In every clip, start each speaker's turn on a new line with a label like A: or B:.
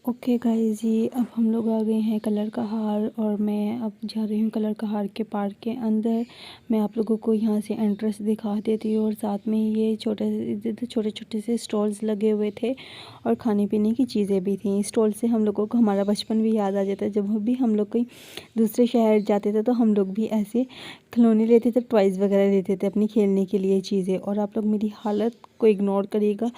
A: Okay guys जी, अब हम लोग आ गए हैं कलर का हार और मैं अब जा रही हूँ कलर का हार के पार्क के अंदर। मैं आप लोगों को यहाँ से एंट्रेंस दिखा देती हूँ और साथ में ये छोटे छोटे से स्टॉल्स लगे हुए थे और खाने पीने की चीज़ें भी थी। स्टॉल से हम लोगों को हमारा बचपन भी याद आ जाता है। जब भी हम लोग कहीं दूसरे शहर जाते थे तो हम लोग भी ऐसे खिलौने लेते थे, टॉयज़ वगैरह लेते थे अपनी खेलने के लिए चीज़ें। और आप लोग मेरी हालत को इग्नोर करिएगा,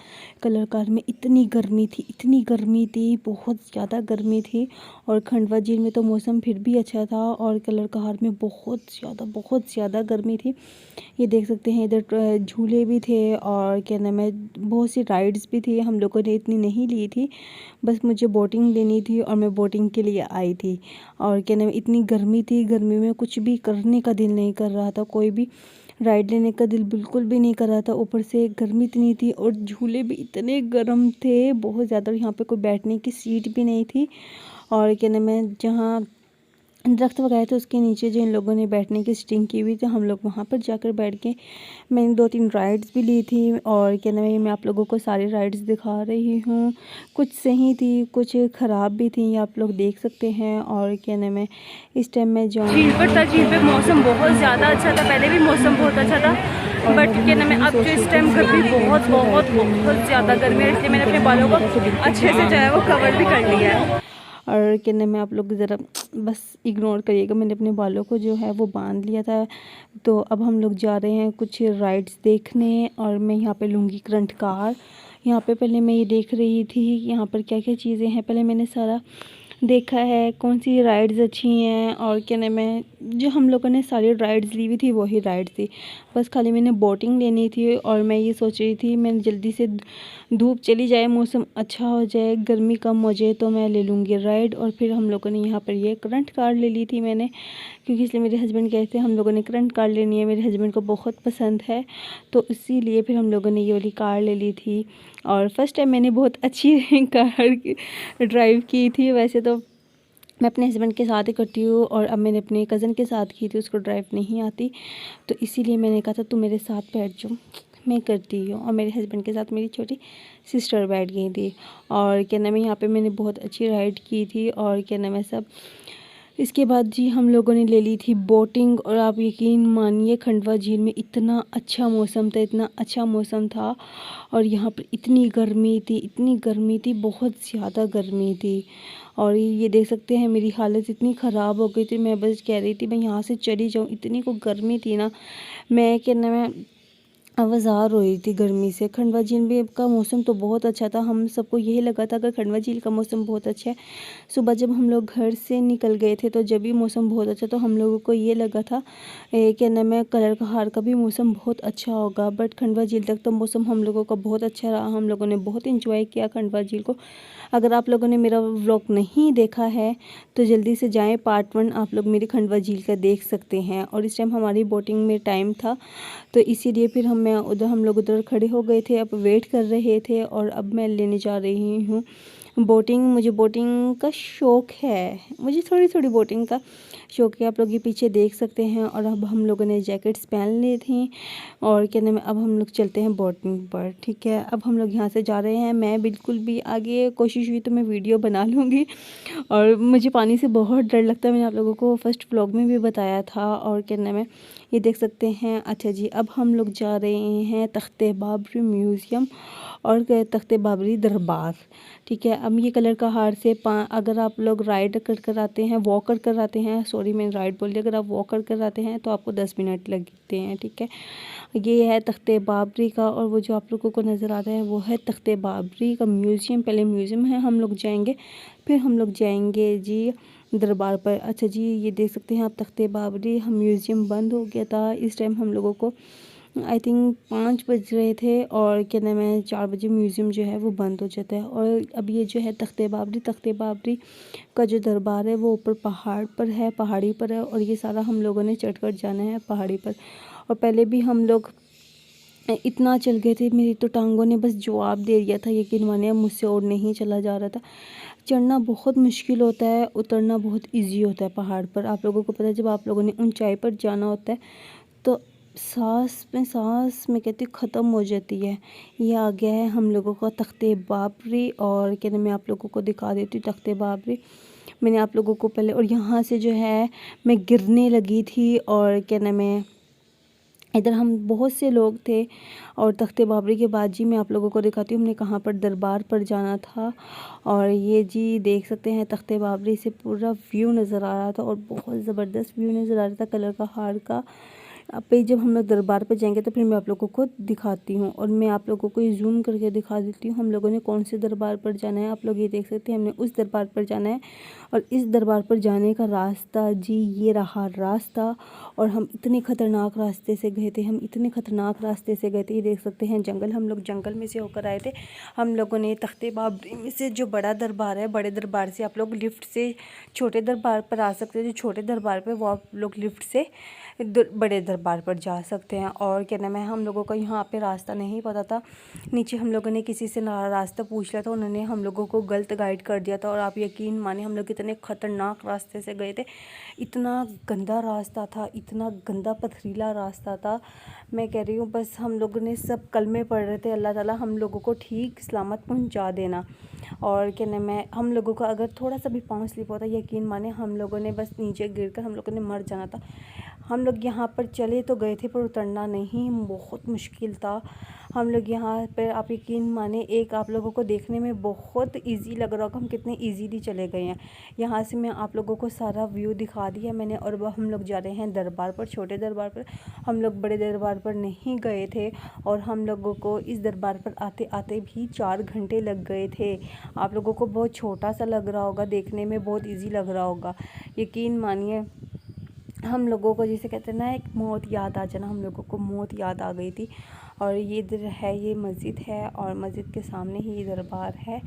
A: कलर कार में इतनी गर्मी थी, बहुत ज़्यादा गर्मी थी। और खंडवा झील में तो मौसम फिर भी अच्छा था और कलर कहार में बहुत ज़्यादा गर्मी थी। ये देख सकते हैं इधर झूले भी थे और क्या नाम है, बहुत सी राइड्स भी थी। हम लोगों ने इतनी नहीं ली थी, बस मुझे बोटिंग लेनी थी और मैं बोटिंग के लिए आई थी। और क्या नाम है, इतनी गर्मी थी, गर्मी में कुछ भी करने का दिल नहीं कर रहा था, कोई भी राइड लेने का दिल बिल्कुल भी नहीं कर रहा था। ऊपर से गर्मी इतनी थी और झूले भी इतने गर्म थे बहुत ज़्यादा। यहाँ पे कोई बैठने की सीट भी नहीं थी। और क्या नाम है, जहाँ दरख्त वगैरह थे उसके नीचे जो इन लोगों ने बैठने की सीटिंग की हुई थी, हम लोग वहाँ पर जाकर बैठ के मैंने 2-3 राइड्स भी ली थी। और क्या नाम है, मैं आप लोगों को सारी राइड्स दिखा रही हूँ। कुछ सही थी, कुछ ख़राब भी थी, आप लोग देख सकते हैं। और क्या नाम है, इस टाइम मैं
B: झील पर था। झील पे मौसम बहुत ज़्यादा अच्छा था, पहले भी मौसम बहुत अच्छा था, बट क्या नाम है, अब जो इस टाइम गर्मी बहुत ज़्यादा गर्मी है, इसलिए मैंने अपने बालों को अच्छे से जो है वो कवर भी कर लिया है।
A: और क्या नाम है, आप लोग ज़रा बस इग्नोर करिएगा, मैंने अपने बालों को जो है वो बांध लिया था। तो अब हम लोग जा रहे हैं कुछ राइड्स देखने। और मैं यहाँ पे लूँगी करंट कार। यहाँ पे पहले मैं ये देख रही थी यहाँ पर क्या क्या चीज़ें हैं, पहले मैंने सारा देखा है कौन सी राइड्स अच्छी हैं। और क्या नाम है, जो हम लोगों ने सारी राइड्स ली हुई थी वही राइड्स थी, बस खाली मैंने बोटिंग लेनी थी। और मैं ये सोच रही थी मैं जल्दी से धूप चली जाए, मौसम अच्छा हो जाए, गर्मी कम हो जाए तो मैं ले लूँगी राइड। और फिर हम लोगों ने यहाँ पर ये करंट कार ले ली थी मैंने, क्योंकि इसलिए मेरे हस्बैंड कहते हैं हम लोगों ने करंट कार लेनी है, मेरे हस्बैंड को बहुत पसंद है, तो इसीलिए फिर हम लोगों ने ये वाली कार ले ली थी। और फर्स्ट टाइम मैंने बहुत अच्छी कार ड्राइव की थी। वैसे तो मैं अपने हस्बैंड के साथ ही करती हूँ और अब मैंने अपने कज़न के साथ की थी, उसको ड्राइव नहीं आती, तो इसीलिए मैंने कहा था तू मेरे साथ बैठ जाओ, मैं करती हूँ। और मेरे हस्बैंड के साथ मेरी छोटी सिस्टर बैठ गई थी। और क्या नाम है, यहाँ पे मैंने बहुत अच्छी राइड की थी। और क्या नाम है सब, इसके बाद जी हम लोगों ने ले ली थी बोटिंग। और आप यकीन मानिए खंडवा झील में इतना अच्छा मौसम था, इतना अच्छा मौसम था। और यहाँ पर इतनी गर्मी थी, बहुत ज़्यादा गर्मी थी। और ये देख सकते हैं मेरी हालत इतनी ख़राब हो गई थी, मैं बस कह रही थी मैं यहाँ से चली जाऊँ, इतनी को गर्मी थी ना। मैं क्या नाम है, आवाज़ार हो रही थी गर्मी से। खंडवा झील में का मौसम तो बहुत अच्छा था, हम सबको यही लगा था कि खंडवा झील का मौसम बहुत अच्छा है। सुबह जब हम लोग घर से निकल गए थे तो जब भी मौसम बहुत अच्छा, तो हम लोगों को ये लगा था क्या नाम है, कलर का हार का भी मौसम बहुत अच्छा होगा। बट खंडवा झील तक तो मौसम हम लोगों का बहुत अच्छा रहा, हम लोगों ने बहुत इंजॉय किया खंडवा झील को। अगर आप लोगों ने मेरा व्लॉग नहीं देखा है तो जल्दी से जाएं, पार्ट 1 आप लोग मेरी खंडवा झील का देख सकते हैं। और इस टाइम हमारी बोटिंग में टाइम था, तो इसीलिए फिर हम लोग उधर खड़े हो गए थे, अब वेट कर रहे थे। और अब मैं लेने जा रही हूँ बोटिंग। मुझे बोटिंग का शौक़ है, मुझे थोड़ी थोड़ी बोटिंग का शौक़ है, आप लोग ये पीछे देख सकते हैं। और अब हम लोगों ने जैकेट्स पहन ली थी। और क्या नाम है, अब हम लोग चलते हैं बोटिंग पर, ठीक है। अब हम लोग यहाँ से जा रहे हैं, मैं बिल्कुल भी आगे कोशिश हुई तो मैं वीडियो बना लूँगी। और मुझे पानी से बहुत डर लगता है, मैंने आप लोगों को फर्स्ट व्लॉग में भी बताया था। और क्या नाम है, ये देख सकते हैं। अच्छा जी, अब हम लोग जा रहे हैं तख्ते बाबरी म्यूज़ियम और तख्ते बाबरी दरबार, ठीक है। अब ये कलर का हार से अगर आप लोग राइड कर आते हैं, वॉक कर आते हैं, सॉरी मैंने राइड बोल दिया, अगर आप वॉक कर आते हैं तो आपको 10 मिनट लगते हैं, ठीक है। ये है तख्ते बाबरी का, और वो जो आप लोगों को नज़र आ रहा है वो है तख्ते बाबरी का म्यूज़ियम। पहले म्यूज़ियम है, हम लोग जाएंगे, फिर हम लोग जाएंगे जी दरबार पर। अच्छा जी, ये देख सकते हैं आप तख्ते बाबरी, हम म्यूज़ियम बंद हो गया था इस टाइम, हम लोगों को आई थिंक 5 बज रहे थे। और क्या नाम है, 4 बजे म्यूज़ियम जो है वो बंद हो जाता है। और अब ये जो है तख्ते बाबरी का जो दरबार है वो ऊपर पहाड़ पर है, पहाड़ी पर है। और ये सारा हम लोगों ने चढ़ कर जाना है पहाड़ी पर। और पहले भी हम लोग इतना चल गए थे, मेरी तो टांगों ने बस जवाब दे दिया था, यकीन मानिए मुझसे और नहीं चला जा रहा था। चढ़ना बहुत मुश्किल होता है, उतरना बहुत इजी होता है पहाड़ पर। आप लोगों को पता है जब आप लोगों ने ऊंचाई पर जाना होता है तो सांस मैं कहती हूँ ख़त्म हो जाती है। ये आ गया है हम लोगों का तख्ते बाबरी, और क्या नाम है आप लोगों को दिखा देती हूँ तख्ते बाबरी। मैंने आप लोगों को पहले, और यहाँ से जो है मैं गिरने लगी थी, और क्या नाम है इधर हम बहुत से लोग थे। और तख्ते बाबरी के बाद जी मैं आप लोगों को दिखाती हूँ हमने कहाँ पर दरबार पर जाना था। और ये जी देख सकते हैं तख्ते बाबरी से पूरा व्यू नज़र आ रहा था, और बहुत ज़बरदस्त व्यू नज़र आ रहा था कलर का हार का। अब पे जब हम लोग दरबार पर जाएंगे तो फिर मैं आप लोगों को दिखाती हूँ, और मैं आप लोगों को जूम करके दिखा देती हूँ हम लोगों ने कौन से दरबार पर जाना है। आप लोग ये देख सकते हैं हमने उस दरबार पर जाना है, और इस दरबार पर जाने का रास्ता जी ये रहा रास्ता। और हम इतने ख़तरनाक रास्ते से गए थे, हम इतने ख़तरनाक रास्ते से गए थे। ये देख सकते हैं जंगल, हम लोग जंगल में से होकर आए थे। हम लोगों ने तख्ते बाबरी में से जो बड़ा दरबार है, बड़े दरबार से आप लोग लिफ्ट से छोटे दरबार पर आ सकते हैं। जो छोटे दरबार पर वो आप लोग लिफ्ट से बड़े दरबार पर जा सकते हैं। और क्या नाम है हम लोगों को यहाँ पे रास्ता नहीं पता था। नीचे हम लोगों ने किसी से रास्ता पूछ लिया था, उन्होंने हम लोगों को गलत गाइड कर दिया था। और आप यकीन माने हम लोग कितने ख़तरनाक रास्ते से गए थे। इतना गंदा रास्ता था, इतना गंदा पथरीला रास्ता था। मैं कह रही हूँ बस हम लोगों ने सब कलमे पढ़ रहे थे, अल्लाह ताला हम लोगों को ठीक सलामत पहुँचा देना। और क्या नाम है हम लोगों का अगर थोड़ा सा भी पाँव स्लिप होता, यकीन माने हम लोगों ने बस नीचे गिरकर हम लोगों ने मर जाना था। हम लोग यहाँ पर चले तो गए थे पर उतरना नहीं, बहुत मुश्किल था। हम लोग यहाँ पर आप यकीन माने एक आप लोगों को देखने में बहुत इजी लग रहा होगा हम कितने इजीली चले गए हैं। यहाँ से मैं आप लोगों को सारा व्यू दिखा दिया मैंने। और अब हम लोग जा रहे हैं दरबार पर, छोटे दरबार पर। हम लोग बड़े दरबार पर नहीं गए थे, और हम लोगों को इस दरबार पर आते आते भी 4 घंटे लग गए थे। आप लोगों को बहुत छोटा सा लग रहा होगा, देखने में बहुत ईजी लग रहा होगा। यकीन मानिए हम लोगों को जिसे कहते हैं ना एक मौत याद आ जाना, हम लोगों को मौत याद आ गई थी। और ये इधर है, ये मस्जिद है, और मस्जिद के सामने ही ये दरबार है।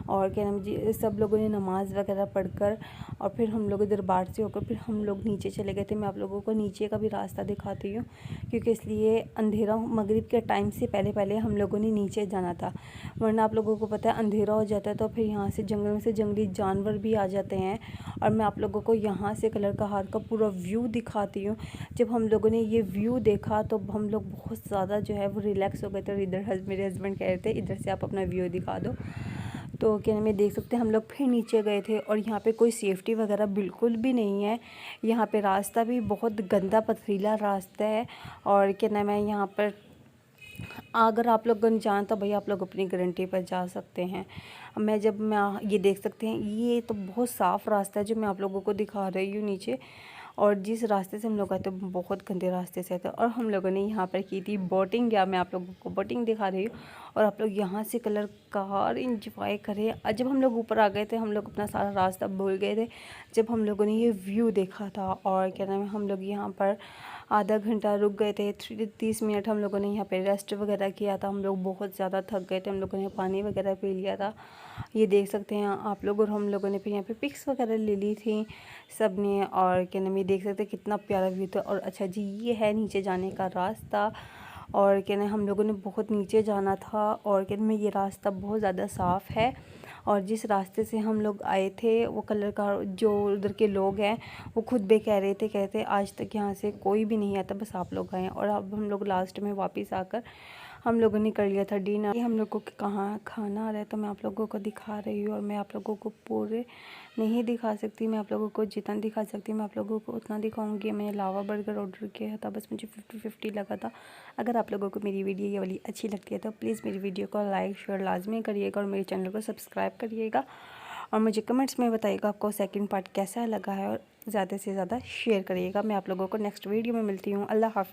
A: और क्या नाम जी सब लोगों ने नमाज़ वगैरह पढ़कर और फिर हम लोग दरबार से होकर फिर हम लोग नीचे चले गए थे। मैं आप लोगों को नीचे का भी रास्ता दिखाती हूँ, क्योंकि इसलिए अंधेरा मगरिब के टाइम से पहले पहले हम लोगों ने नीचे जाना था, वरना आप लोगों को पता है अंधेरा हो जाता है तो फिर यहाँ से जंगल में से जंगली जानवर भी आ जाते हैं। और मैं आप लोगों को यहाँ से कलर का हार का पूरा व्यू दिखाती हूँ। जब हम लोगों ने ये व्यू देखा तो हम लोग बहुत ज़्यादा जो है वो रिलैक्स हो गए थे। और इधर मेरे हस्बैंड कह रहे थे इधर से आप अपना व्यू दिखा दो। तो क्या नाम है देख सकते हैं हम लोग फिर नीचे गए थे, और यहाँ पे कोई सेफ्टी वगैरह बिल्कुल भी नहीं है। यहाँ पे रास्ता भी बहुत गंदा पथरीला रास्ता है। और क्या नाम है यहाँ पर अगर आप लोग जान तो भाई आप लोग अपनी गारंटी पर जा सकते हैं। मैं ये देख सकते हैं ये तो बहुत साफ़ रास्ता है जो मैं आप लोगों को दिखा रही हूँ नीचे। और जिस रास्ते से हम लोग आए थे बहुत गंदे रास्ते से आए थे। और हम लोगों ने यहाँ पर की थी बोटिंग, या मैं आप लोगों को बोटिंग दिखा रही हूँ। और आप लोग यहाँ से कलर कार इंजॉय करें। जब हम लोग ऊपर आ गए थे हम लोग अपना सारा रास्ता भूल गए थे जब हम लोगों ने ये व्यू देखा था। और क्या नाम है हम लोग यहाँ पर आधा घंटा रुक गए थे, 30 मिनट हम लोगों ने यहाँ पे रेस्ट वगैरह किया था। हम लोग बहुत ज़्यादा थक गए थे, हम लोगों ने पानी वगैरह पी लिया था। ये देख सकते हैं आप लोग। और हम लोगों ने फिर यहाँ पे पिक्स वगैरह ले ली थी सब ने। और क्या नाम ये देख सकते हैं कितना प्यारा व्यू था। और अच्छा जी ये है नीचे जाने का रास्ता। और क्या नाम हम लोगों ने बहुत नीचे जाना था। और क्या नाम ये रास्ता बहुत ज़्यादा साफ़ है। और जिस रास्ते से हम लोग आए थे वो कलर का जो उधर के लोग हैं वो खुद भी कह रहे थे, कहते आज तक यहाँ से कोई भी नहीं आता, बस आप लोग आए हैं। और अब हम लोग लास्ट में वापस आकर हम लोगों ने कर लिया था डिनर। ये हम लोगों को कहाँ खाना आ रहा है तो मैं आप लोगों को दिखा रही हूँ। और मैं आप लोगों को पूरे नहीं दिखा सकती, मैं आप लोगों को जितना दिखा सकती हूँ मैं आप लोगों को उतना दिखाऊंगी। मैंने लावा बर्गर ऑर्डर किया था, बस मुझे 50-50 लगा था। अगर आप लोगों को मेरी वीडियो ये वाली अच्छी लगती है तो प्लीज़ मेरी वीडियो को लाइक शेयर लाजमी करिएगा, और मेरे चैनल को सब्सक्राइब करिएगा। और मुझे कमेंट्स में बताइएगा आपको सेकंड पार्ट कैसा लगा है, और ज़्यादा से ज़्यादा शेयर करिएगा। मैं आप लोगों को नेक्स्ट वीडियो में मिलती हूँ। अल्लाह हाफ़िज़।